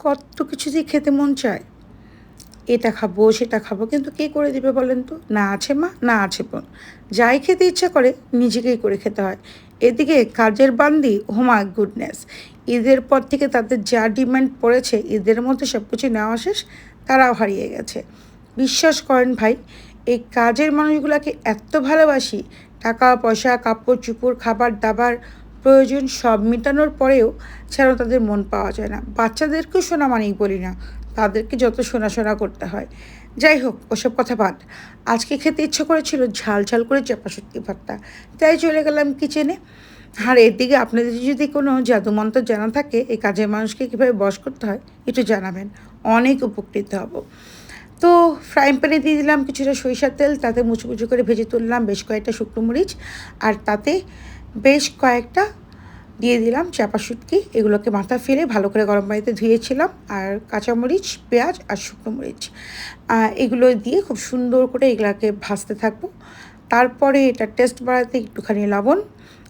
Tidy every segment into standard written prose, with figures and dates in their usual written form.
কত কিছু দিয়ে খেতে মন চায়, এটা খাবো সেটা খাবো, কিন্তু কে করে দিবে বলেন তো? না আছে মা, না আছে বোন। যাই খেতে ইচ্ছা করে নিজেকেই করে খেতে হয়। এদিকে কাজের বান্দি, ও মাই গুডনেস, ঈদের পর থেকে তাদের যা ডিমান্ড পড়েছে, ঈদের মধ্যে সব কিছু নেওয়া শেষ, তারাও হারিয়ে গেছে। বিশ্বাস করেন ভাই, এই কাজের মানুষগুলোকে এত ভালোবাসি, টাকা পয়সা কাপড় চোপড় খাবার দাবার প্রয়োজন সব মেটানোর পরেও যেন তাদের মন পাওয়া যায় না। বাচ্চাদেরকেও শোনা মানেই বলি না, তাদেরকে যত শোনাশোনা করতে হয়। যাই হোক, ওসব কথা বাদ। আজকে খেতে ইচ্ছা করেছিল ঝাল ঝাল করে চাপা শুটকি ভর্তা, তাই চলে গেলাম কিচেনে। আর এদিকে আপনাদের যদি কোনো জাদুমন্ত্র জানা থাকে এই কাজের মানুষকে কীভাবে বশ করতে হয়, একটু জানাবেন, অনেক উপকৃত হব। তো ফ্রাইং প্যানে দিয়ে দিলাম কিছুটা সরিষার তেল, তাতে মুচু মুচু করে ভেজে তুললাম বেশ কয়েকটা শুকনো মরিচ, আর তাতে বেশ কয়েকটা দিয়ে দিলাম চাপা শুটকি। এগুলোকে মাথা ফেলে ভালো করে গরম পানিতে ধুয়েছিলাম, আর কাঁচামরিচ, পেঁয়াজ আর শুকনো মরিচ এগুলো দিয়ে খুব সুন্দর করে এগুলাকে ভাজতে থাকবো। তারপরে এটা টেস্ট বাড়াতে একটুখানি লবণ।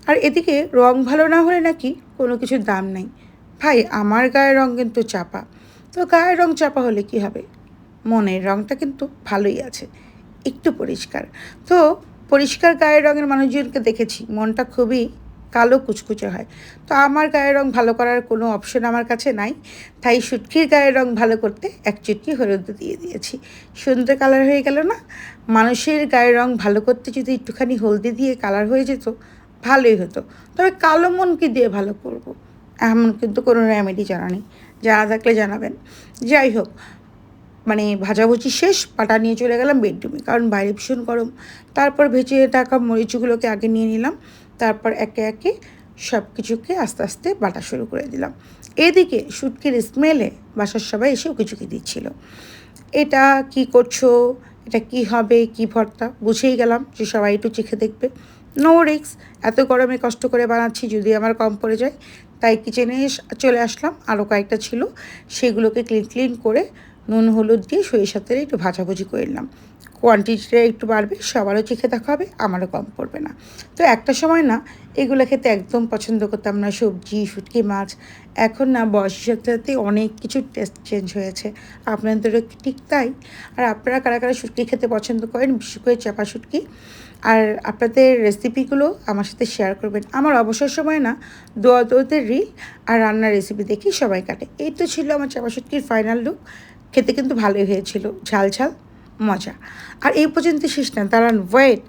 আর এদিকে রং ভালো না হলে নাকি কোনো কিছুর দাম নেই। ভাই, আমার গায়ের রং কিন্তু চাপা, তো গায়ের রং চাপা হলে কি হবে, মনের রংটা কিন্তু ভালোই আছে, একটু পরিষ্কার। তো পরিষ্কার গায়ের রঙের মানুষজনকে দেখেছি মনটা খুবই কালো কুচকুচে হয়। তো আমার গায়ের রং ভালো করার কোনো অপশন আমার কাছে নাই, তাই শুটকির গায়ের রং ভালো করতে এক চুটকি হলুদ দিয়ে দিয়েছি। সুন্দর কালার হয়ে গেল না? মানুষের গায়ের রং ভালো করতে যদি একটুখানি হলদি দিয়ে কালার হয়ে যেত ভালোই হতো, তবে কালো মন কি দিয়ে ভালো করব? এমন কিন্তু কোনো রেমেডি জানা নেই, জানা থাকলে জানাবেন। যাই হোক, মানে ভাজাভুজি শেষ, পাটা নিয়ে চলে গেলাম বেডরুমে, কারণ বাইরে ভীষণ গরম। তারপর ভেজে থাকা মরিচগুলোকে আগে নিয়ে নিলাম, তারপর একে একে সব কিছুকে আস্তে আস্তে বাটা শুরু করে দিলাম। এদিকে শুটকির স্মেলে বাসার সবাই এসে উকিঝুঁকি দিচ্ছিল, এটা কি করছো, এটা কি হবে, কি ভর্তা। বুঝেই গেলাম যে সবাই একটু চেখে দেখবে, নো রিক্স, এত গরমে কষ্ট করে বানাচ্ছি, যদি আমার কম পড়ে যায়। তাই কিচেনে চলে আসলাম, আরও কয়েকটা ছিল, সেগুলোকে ক্লিন করে নুন হলুদ দিয়ে সরিষার তেলে একটু ভাজাভুজি করে নিলাম। কোয়ান্টিটিটা একটু বাড়বে, সবারও চেখে দেখা হবে, আমারও কম পড়বে না। তো একটা সময় না এগুলো খেতে একদম পছন্দ করতাম না, সবজি শুটকি মাছ। এখন না বয়সের সাথে সাথে অনেক কিছু টেস্ট চেঞ্জ হয়েছে, আপনাদেরও ঠিক তাই? আর আপনারা কারা কারা শুটকি খেতে পছন্দ করেন, বিশেষ করে চাপা শুটকি, আর আপনাদের রেসিপিগুলো আমার সাথে শেয়ার করবেন। আমার অবসর সময় না দোয়াতে রিল আর রান্নার রেসিপি দেখি সবাই কাটে। এই তো ছিল আমার চাপা শুটকির ফাইনাল লুক। খেতে কিন্তু ভালোই হয়েছিল, ঝাল ঝাল মজা। আর এই পর্যন্ত শেষ না, দাঁড়ান ওয়েট,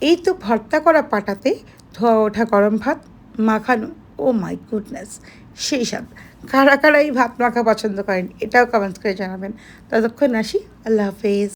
এই তো ভর্তা করা পাটাতে ধোয়া ওঠা গরম ভাত মাখানো, ও মাই গুডনেস, সেই স্বাদ। কারা কারা এই ভাত মাখা পছন্দ করেন এটাও কমেন্টস করে জানাবেন। ততক্ষণ আসি, আল্লাহ হাফেজ।